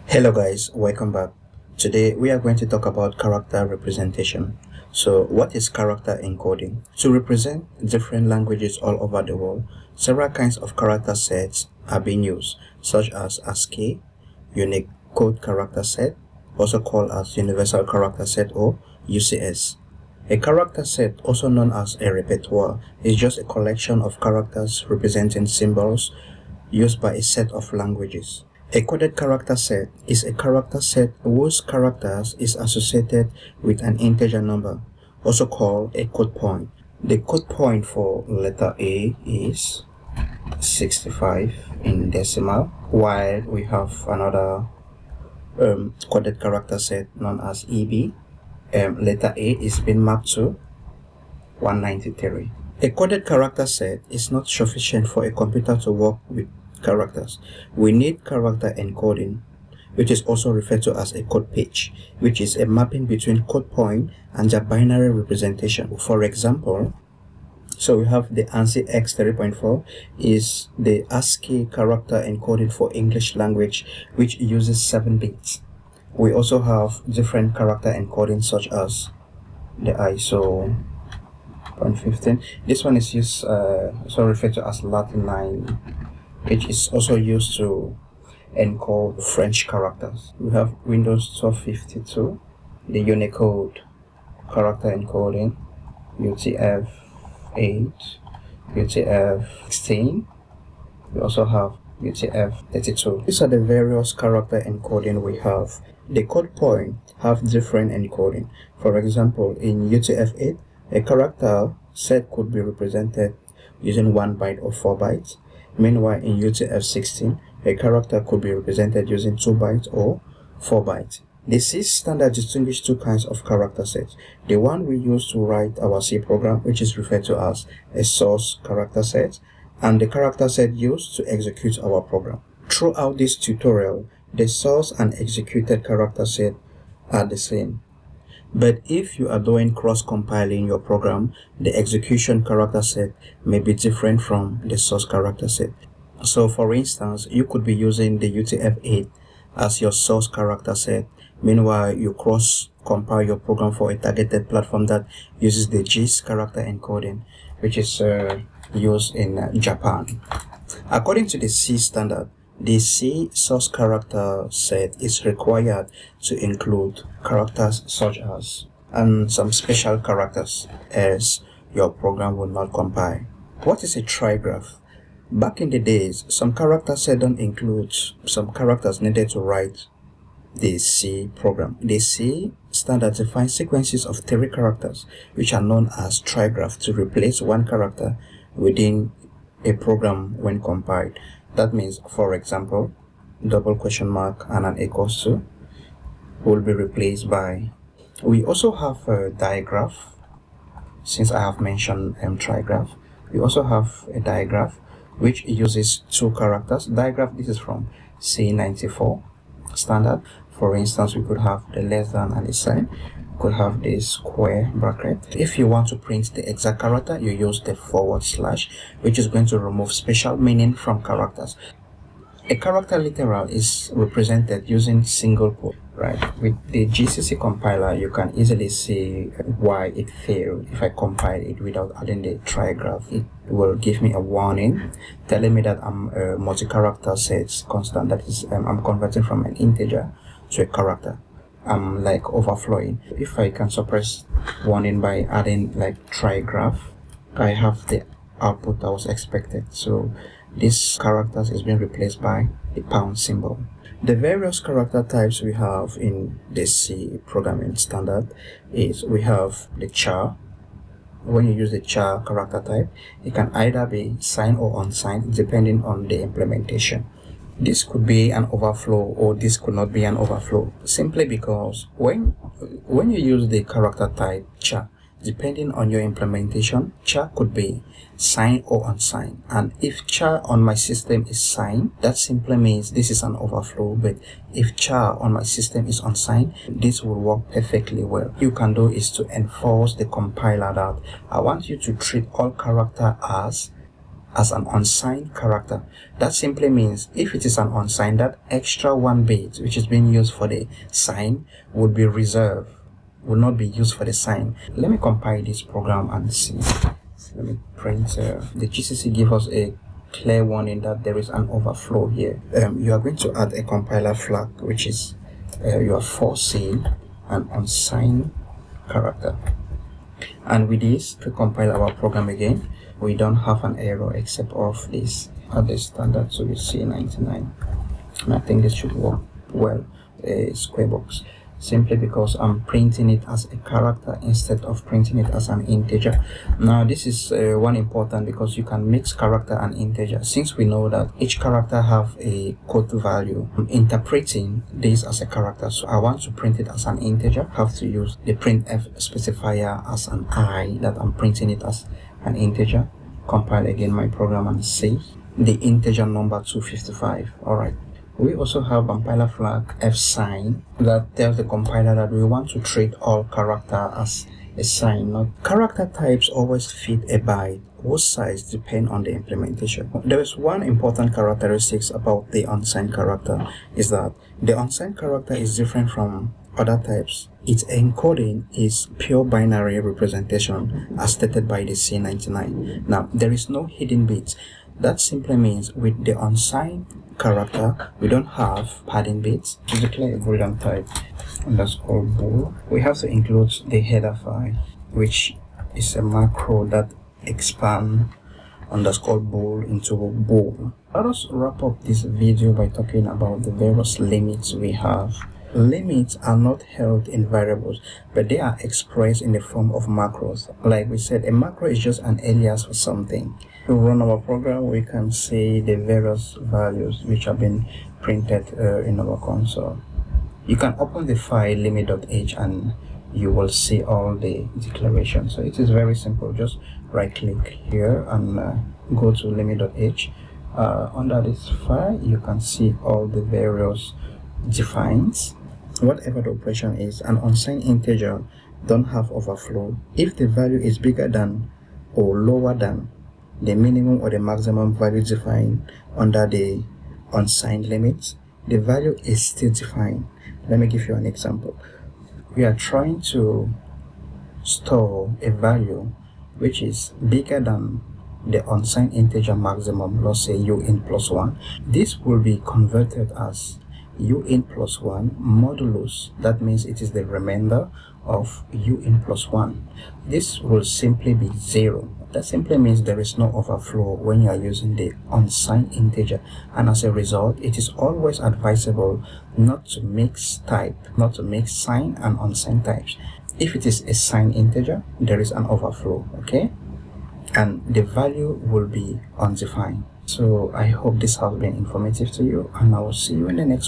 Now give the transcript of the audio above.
Hello guys, welcome back. Today we are going to talk about character representation. So what is character encoding? To represent different languages all over the world, several kinds of character sets are being used, such as ASCII, Unicode character set, also called as Universal Character Set or UCS. A character set, also known as a repertoire, is just a collection of characters representing symbols used by a set of languages. A coded character set is a character set whose characters is associated with an integer number, also called a code point. The code point for letter A is 65 in decimal, while we have another coded character set known as EB. Letter A is being mapped to 193. A coded character set is not sufficient for a computer to work with characters. We need character encoding, which is also referred to as a code page, which is a mapping between code point and their binary representation. For example, so we have the ANSI X3.4 is the ASCII character encoded for English language, which uses 7 bits. We also have different character encoding such as the ISO 115. This one is used, also referred to as Latin 9, which is also used to encode French characters. We have Windows 1252, the Unicode character encoding, UTF-8, UTF-16. We also have UTF-32. These are the various character encoding we have. The code point have different encoding. For example, in UTF-8, a character set could be represented using 1 byte or 4 bytes. Meanwhile, in UTF-16, a character could be represented using 2 bytes or 4 bytes. The C standard distinguishes two kinds of character sets. The one we use to write our C program, which is referred to as a source character set, and the character set used to execute our program. Throughout this tutorial, the source and executed character set are the same. But if you are doing cross-compiling your program, the execution character set may be different from the source character set. So for instance, you could be using the UTF-8 as your source character set. Meanwhile, you cross-compile your program for a targeted platform that uses the GIS character encoding, which is used in Japan. According to the C standard, the C source character set is required to include characters such as and some special characters, as your program will not compile. What is a trigraph? Back in the days, some character set don't include some characters needed to write the C program. The C standard defines sequences of 3 characters, which are known as trigraph, to replace one character within a program when compiled. That means, for example, double question mark and an equals to will be replaced by. We also have a digraph. Since I have mentioned trigraph, we also have a digraph which uses 2 characters. Digraph, this is from C94 standard. For instance, we could have the less than and the sign. We could have the square bracket. If you want to print the exact character, you use the /, which is going to remove special meaning from characters. A character literal is represented using single quote, right? With the GCC compiler, you can easily see why it failed. If I compile it without adding the trigraph, it will give me a warning telling me that I'm a multi-character set constant. That is, I'm converting from an integer to a character. I'm like overflowing. If I can suppress warning by adding like trigraph, I have the output that was expected. So this characters is being replaced by the pound symbol. The various character types we have in the C programming standard is we have the char. When you use the char character type, it can either be signed or unsigned depending on the implementation. This could be an overflow or this could not be an overflow, simply because when you use the character type char, depending on your implementation, char could be signed or unsigned. And if char on my system is signed, that simply means this is an overflow. But if char on my system is unsigned, this will work perfectly well. What you can do is to enforce the compiler that I want you to treat all character as as an unsigned character. That simply means if it is an unsigned, that extra 1 bit which is being used for the sign would be reserved, will not be used for the sign. Let me compile this program and see. Let me print. The GCC gives us a clear warning that there is an overflow here. You are going to add a compiler flag, which is your foresee an unsigned character. And with this, to compile our program again, we don't have an error except of this at the standard, so we see 99, and I think this should work well. A square box, simply because I'm printing it as a character instead of printing it as an integer. Now this is one important, because you can mix character and integer. Since we know that each character have a code value, I'm interpreting this as a character, so I want to print it as an integer. I have to use the printf specifier as an I, that I'm printing it as an integer. Compile again my program and save the integer number 255. All right. We also have compiler flag f sign that tells the compiler that we want to treat all character as a sign. Not character types always fit a byte whose size depend on the implementation. There is one important characteristics about the unsigned character, is that the unsigned character is different from other types. Its encoding is pure binary representation as stated by the C99. Now there is no hidden bits. That simply means with the unsigned character, we don't have padding bits. To declare a boolean type underscore bool, we have to include the header file, which is a macro that expand underscore bool into bool. Let us wrap up this video by talking about the various limits we have. Limits are not held in variables, but they are expressed in the form of macros. Like we said, a macro is just an alias for something. To run our program, we can see the various values which have been printed in our console. You can open the file limit.h and you will see all the declarations. So it is very simple. Just right click here and go to limit.h. Under this file, you can see all the various defines. Whatever the operation is, an unsigned integer don't have overflow. If the value is bigger than or lower than the minimum or the maximum value defined under the unsigned limit, the value is still defined. Let me give you an example. We are trying to store a value which is bigger than the unsigned integer maximum, let's say uint plus 1. This will be converted as uint plus 1 modulus. That means it is the remainder of uint plus 1. This will simply be 0. That simply means there is no overflow when you are using the unsigned integer, and as a result, it is always advisable not to mix type, not to mix signed and unsigned types. If it is a signed integer, there is an overflow, okay, and the value will be undefined. So I hope this has been informative to you, and I will see you in the next one.